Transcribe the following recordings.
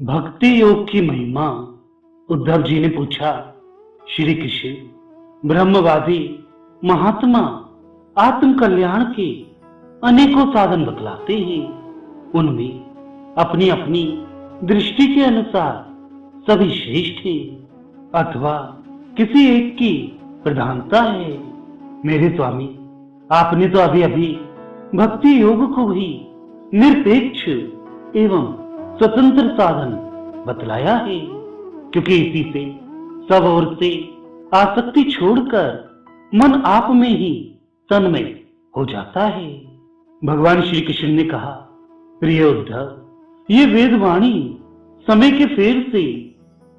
भक्ति योग की महिमा। उद्धव जी ने पूछा, श्री कृष्ण ब्रह्मवादी महात्मा आत्म कल्याण के अनेकों साधन बतलाते हैं। उनमें अपनी अपनी दृष्टि के अनुसार सभी श्रेष्ठ हैं अथवा किसी एक की प्रधानता है। मेरे स्वामी, आपने तो अभी अभी भक्ति योग को ही निरपेक्ष एवं स्वतंत्र साधन बतलाया है, क्योंकि इसी से सब ओर से आसक्ति छोड़कर मन आप में ही तन्मय हो जाता है। भगवान श्री कृष्ण ने कहा, प्रिय उद्धव, ये वेदवाणी समय के फेर से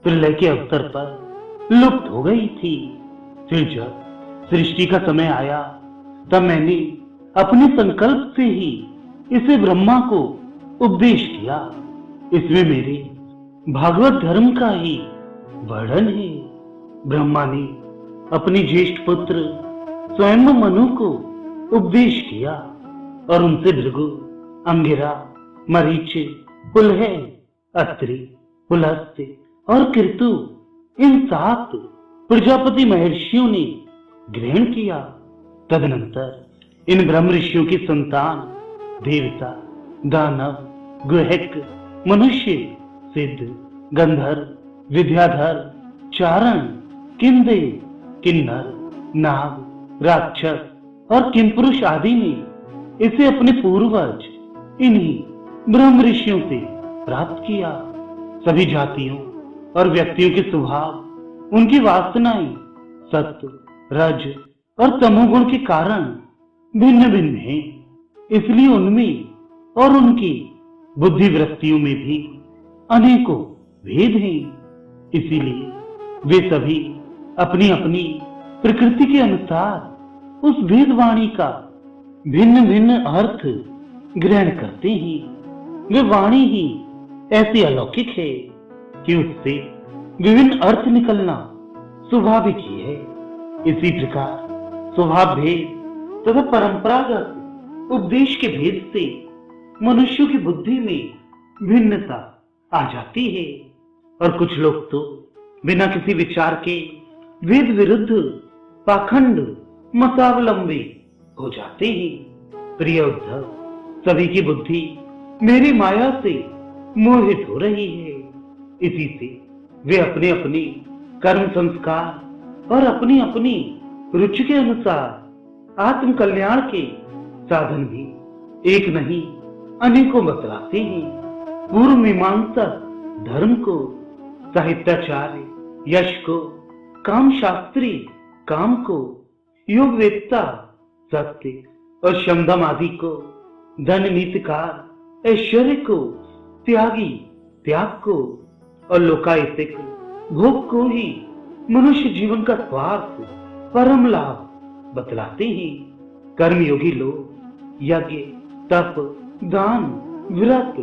प्रलय के अवसर पर लुप्त हो गई थी। फिर जब सृष्टि का समय आया तब मैंने अपने संकल्प से ही इसे ब्रह्मा को उपदेश किया। इसमें मेरे भागवत धर्म का ही वर्णन है। ब्रह्मा ने अपने ज्येष्ठ पुत्र स्वयं मनु को उपदेश किया और उनसे भृगु, अंगिरा, मरीच, पुलह, अत्रि, पुलस्त्य और कृतु इन 7 प्रजापति महर्षियों ने ग्रहण किया। तदनंतर इन ब्रह्म ऋषियों की संतान देवता, दानव, गुहक, मनुष्य, सिद्ध, गंधर्व, विद्याधर, चारण, किंदे, किन्नर, नाग, राक्षस और किमपुरुष आदि ने इसे अपने पूर्वज इन्हीं ब्रह्म ऋषियों से प्राप्त किया। सभी जातियों और व्यक्तियों के स्वभाव, उनकी वासनाएं सत्व, रज और तमोगुण के कारण भिन्न भिन्न हैं। इसलिए उनमें और उनकी बुद्धि वृत्तियों में भी अनेकों भेद हैं। इसीलिए वे सभी अपनी अपनी प्रकृति के अनुसार उस वेदवाणी का भिन्न भिन्न अर्थ ग्रहण करते हैं। वे वाणी ही ऐसी अलौकिक है कि उससे विभिन्न अर्थ निकलना स्वाभाविक ही है। इसी प्रकार स्वभाव भेद तथा परंपरागत उपदेश के भेद से मनुष्यों की बुद्धि में भिन्नता आ जाती है और कुछ लोग तो बिना किसी विचार के वेद विरुद्ध पाखंड मतावलंबी हो जाते हैं। प्रिय उद्धव, सभी की बुद्धि मेरी माया से मोहित हो रही है। इसी से वे अपने अपने कर्म संस्कार और अपनी अपनी रुचि के अनुसार आत्म कल्याण के साधन भी एक नहीं अनेकों बतलाते हैं। पूर्व मीमांसक धर्म को, साहित्याचार्य यश को, काम शास्त्री काम को, योग वेत्ता सत्य और शमदम आदि को, धन नीतिकार ऐश्वर्य को, त्यागी त्याग को और लोकायतिक भोग को ही मनुष्य जीवन का स्वार्थ परम लाभ बतलाते हैं। कर्मयोगी लोग यज्ञ, तप, दान, व्रत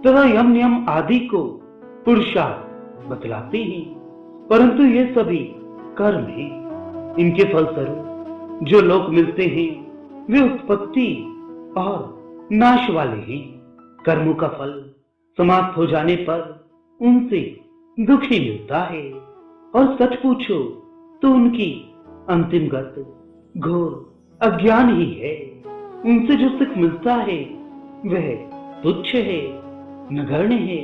तथा यम नियम आदि को पुरुषार्थ बतलाते हैं, परंतु ये सभी कर्म हैं। इनके फलस्वरूप जो लोक मिलते हैं वे उत्पत्ति और नाश वाले हैं। कर्मों का फल समाप्त हो जाने पर उनसे दुख ही मिलता है और सच पूछो तो उनकी अंतिम गत घोर अज्ञान ही है। उनसे जो सुख मिलता है वह तुच्छ है, नगण्य है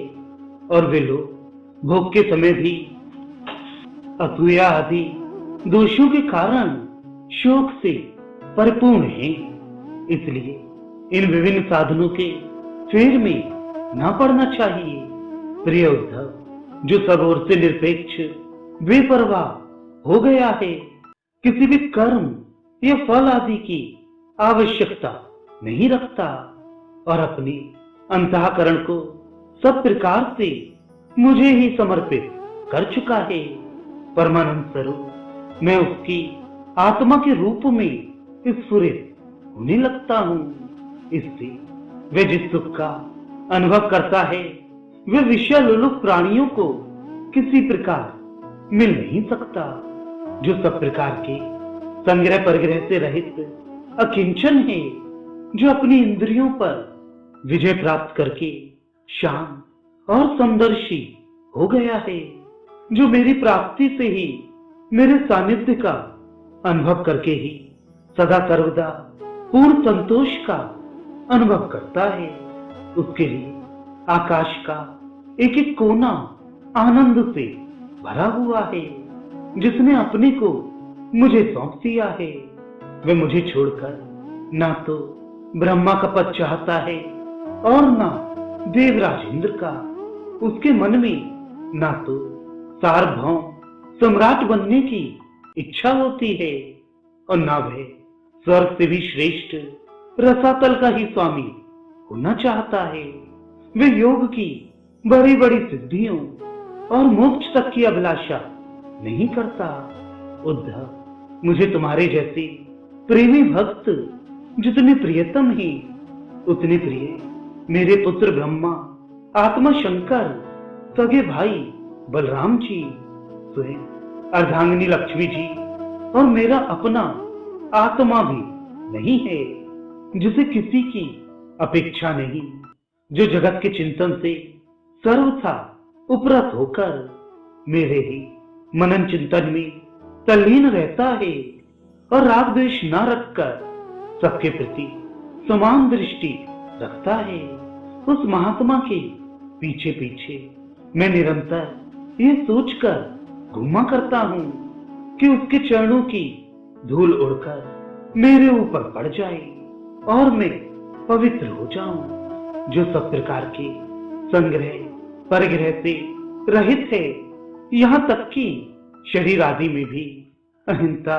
और वे लोग भोग के समय भी असूया आदि दोषों के कारण शोक से परिपूर्ण हैं। इसलिए इन विभिन्न साधनों के फेर में ना पड़ना चाहिए। प्रिय उद्धव, जो सब ओर से निरपेक्ष बेपरवाह हो गया है, किसी भी कर्म या फल आदि की आवश्यकता नहीं रखता और अपने अंतःकरण को सब प्रकार से मुझे ही समर्पित कर चुका है, परमानंद स्वरूप मैं उसकी आत्मा के रूप में स्फुरित होने लगता हूँ। इससे वह जिस सुख का अनुभव करता है वह विषय लोलुप प्राणियों को किसी प्रकार मिल नहीं सकता। जो सब प्रकार के संग्रह परिग्रह से रहित अकिंचन है, जो अपनी इंद्रियों पर विजय प्राप्त करके शांत और समदर्शी हो गया है, जो मेरी प्राप्ति से ही, मेरे सानिध्य का अनुभव करके ही सदा सर्वदा पूर्ण संतोष का अनुभव करता है। उसके लिए आकाश का एक एक कोना आनंद से भरा हुआ है। जिसने अपने को मुझे सौंप दिया है, वह मुझे छोड़कर ना तो ब्रह्मा का पद चाहता है और ना देवराज इंद्र का। उसके मन में ना तो सार्वभौम सम्राट बनने की इच्छा होती है और ना वह स्वर्ग से भी श्रेष्ठ रसातल का ही स्वामी होना चाहता है। वह योग की बड़ी बड़ी सिद्धियों और मोक्ष तक की अभिलाषा नहीं करता। उद्धव, मुझे तुम्हारे जैसे प्रेमी भक्त जितने प्रियतम हैं, उतने प्रिय मेरे पुत्र ब्रह्मा, आत्मा शंकर, सगे भाई बलराम जी, स्वयं अर्धांगिनी लक्ष्मी जी और मेरा अपना आत्मा भी नहीं है, जिसे किसी की अपेक्षा नहीं, जो जगत के चिंतन से सर्वथा उपरत होकर मेरे ही मनन चिंतन में तल्लीन रहता है और राग द्वेष न रखकर सबके प्रति समान दृष्टि रखता है। उस महात्मा के पीछे पीछे मैं निरंतर ये सोचकर घूमा करता हूँ कि उसके चरणों की धूल उड़कर मेरे ऊपर पड़ जाए और मैं पवित्र हो जाऊं, जो सब प्रकार के संग्रह परिग्रह से रहित है, यहाँ तक कि शरीर आदि में भी अहिंसा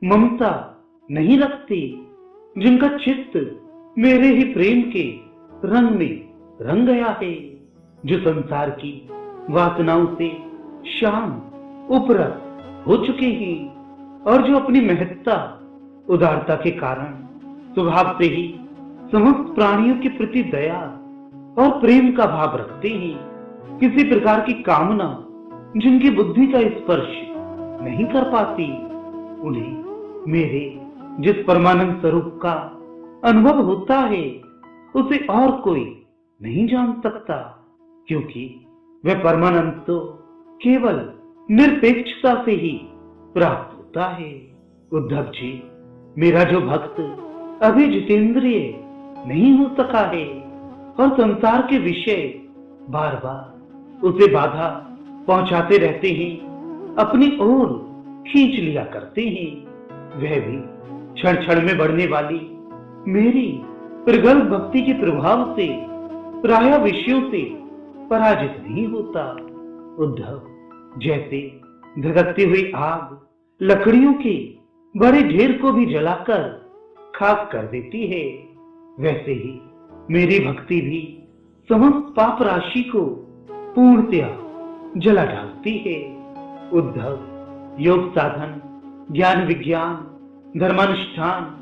ममता नहीं रखती, जिनका चित्त मेरे ही प्रेम के रंग में रंग गया है, जो संसार की वासनाओं से शांत उपरत हो चुके हैं और जो अपनी महत्ता उदारता के कारण स्वभाव से ही समस्त प्राणियों के प्रति दया और प्रेम का भाव रखते हैं। किसी प्रकार की कामना जिनकी बुद्धि का स्पर्श नहीं कर पाती, उन्हें मेरे जिस परमानंद स्वरूप का अनुभव होता है, उसे और कोई नहीं जान सकता, क्योंकि वह परमानंद तो केवल निरपेक्षता से ही प्राप्त होता है। उद्धव जी, मेरा जो भक्त अभी जितेंद्रिय नहीं हो सका है और संसार के विषय बार बार उसे बाधा पहुंचाते रहते हैं, अपनी ओर खींच लिया करते हैं, वह भी क्षण क्षण में बढ़ने वाली मेरी प्रगल्भ भक्ति के प्रभाव से प्राय विषयों से पराजित नहीं होता। उद्धव, जैसे धधकती हुई आग लकड़ियों के बड़े ढेर को भी जलाकर खाक कर देती है, वैसे ही मेरी भक्ति भी समस्त पाप राशि को पूर्णतया जला डालती है। उद्धव, योग साधन, ज्ञान विज्ञान, धर्मानुष्ठान,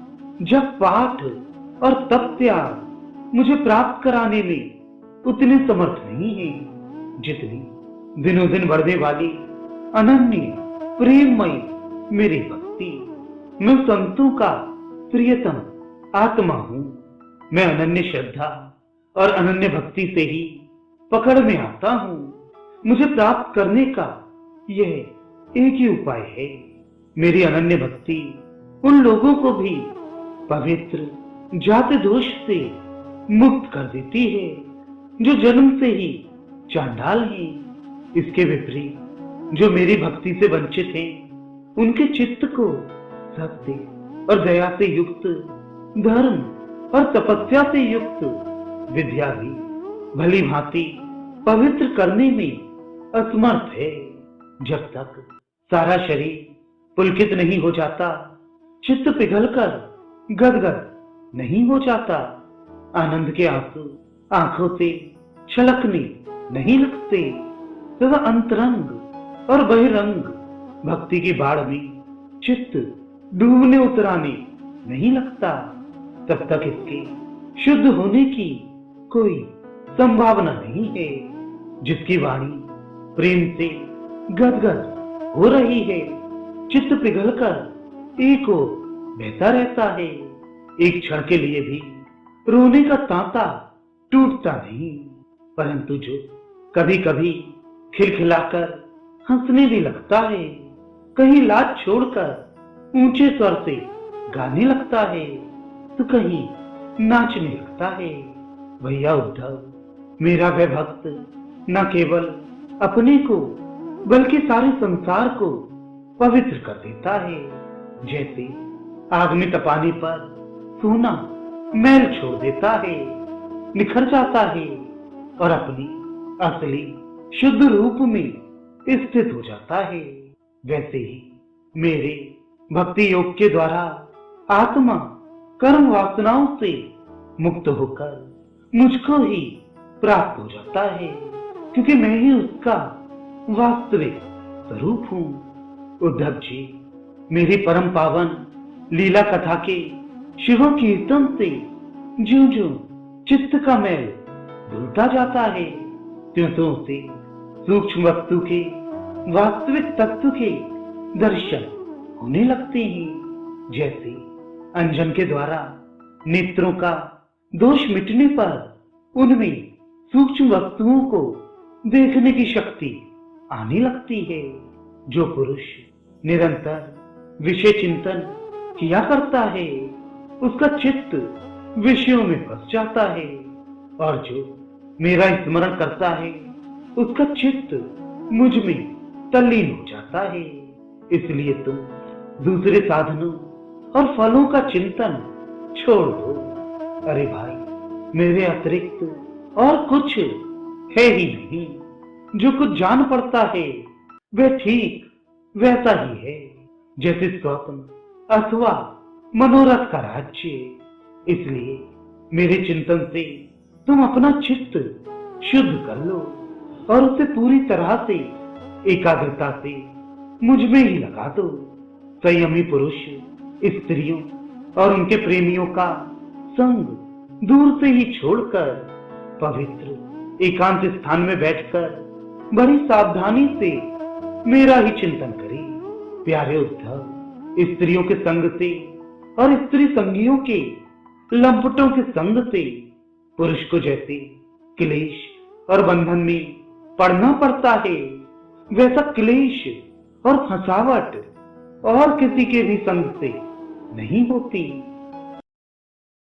जप पाठ और तप त्याग मुझे प्राप्त कराने में उतने समर्थ नहीं है, जितनी दिनों दिन बढ़ने वाली अनन्य प्रेममयी मेरी भक्ति। मैं संतों का प्रियतम आत्मा हूँ। मैं अनन्य श्रद्धा और अनन्य भक्ति से ही पकड़ में आता हूँ। मुझे प्राप्त करने का यह एक ही उपाय है। मेरी अनन्य भक्ति उन लोगों को भी पवित्र जाति दोष से मुक्त कर देती है, जो जन्म से ही चांडाल हैं। इसके विपरीत जो मेरी भक्ति से वंचित हैं, उनके चित्त को सत्य और दया से युक्त, धर्म और तपस्या से युक्त विद्या भी भली भांति पवित्र करने में असमर्थ है। जब तक सारा शरीर पुलकित नहीं हो जाता, चित्त पिघलकर गदगद नहीं हो जाता, आनंद के आंसू आंखों से छलकने नहीं लगते, तथा अंतरंग और बहिरंग भक्ति की बाढ़ में चित्त डूबने उतराने नहीं लगता, तब तक इसके शुद्ध होने की कोई संभावना नहीं है। जिसकी वाणी प्रेम से गदगद हो रही है, चित्त पिघलकर एक ओर बहता रहता है, एक क्षण के लिए भी रोने का तांता टूटता नहीं। परंतु जो कभी कभी खिलखिलाकर हंसने भी लगता है, कहीं लाज छोड़कर ऊंचे स्वर से गाने लगता है, तो कहीं नाचने लगता है। भैया उद्धव, मेरा वह भक्त न केवल अपने को बल्कि सारे संसार को पवित्र कर देता है। जैसे आग में तपाने पर सोना मैल छोड़ देता है, निखर जाता है और अपनी असली शुद्ध रूप में स्थित हो जाता है। वैसे ही मेरे भक्ति योग के द्वारा आत्मा कर्म वासनाओं से मुक्त होकर मुझको ही प्राप्त हो जाता है, क्योंकि मैं ही उसका वास्तविक स्वरूप हूँ। उद्धव जी, मेरी परम पावन लीला कथा के शिव कीर्तन से ज्यों ज्यों चित्त का मैल धुलता जाता है, त्यों त्यों से सूक्ष्म वस्तु के वास्तविक तत्व के दर्शन होने लगते हैं। जैसे अंजन के द्वारा नेत्रों का दोष मिटने पर उनमें सूक्ष्म वस्तुओं को देखने की शक्ति आने लगती है। जो पुरुष निरंतर विषय चिंतन किया करता है, उसका चित्त विषयों में फंस जाता है, और जो मेरा स्मरण करता है, उसका चित्त मुझ में तल्लीन हो जाता है। इसलिए तुम दूसरे साधनों और फलों का चिंतन छोड़ दो। अरे भाई, मेरे अतिरिक्त और कुछ है ही नहीं। जो कुछ जान पड़ता है वह ठीक वैसा ही है जैसे स्वप्न अथवा मनोरथ का राज्य। इसलिए मेरे चिंतन से तुम अपना चित्त शुद्ध कर लो और उसे पूरी तरह से एकाग्रता से मुझ में ही लगा दो। संयमी पुरुष स्त्रियों और उनके प्रेमियों का संग दूर से ही छोड़कर पवित्र एकांत स्थान में बैठकर बड़ी सावधानी से मेरा ही चिंतन करे। प्यारे उद्धव, स्त्रियों के संग से और स्त्री संगियों के लंपटों के संग से पुरुष को जैसे क्लेश और बंधन में पड़ना पड़ता है, वैसा क्लेश और फंसावट और किसी के भी संग से नहीं होती।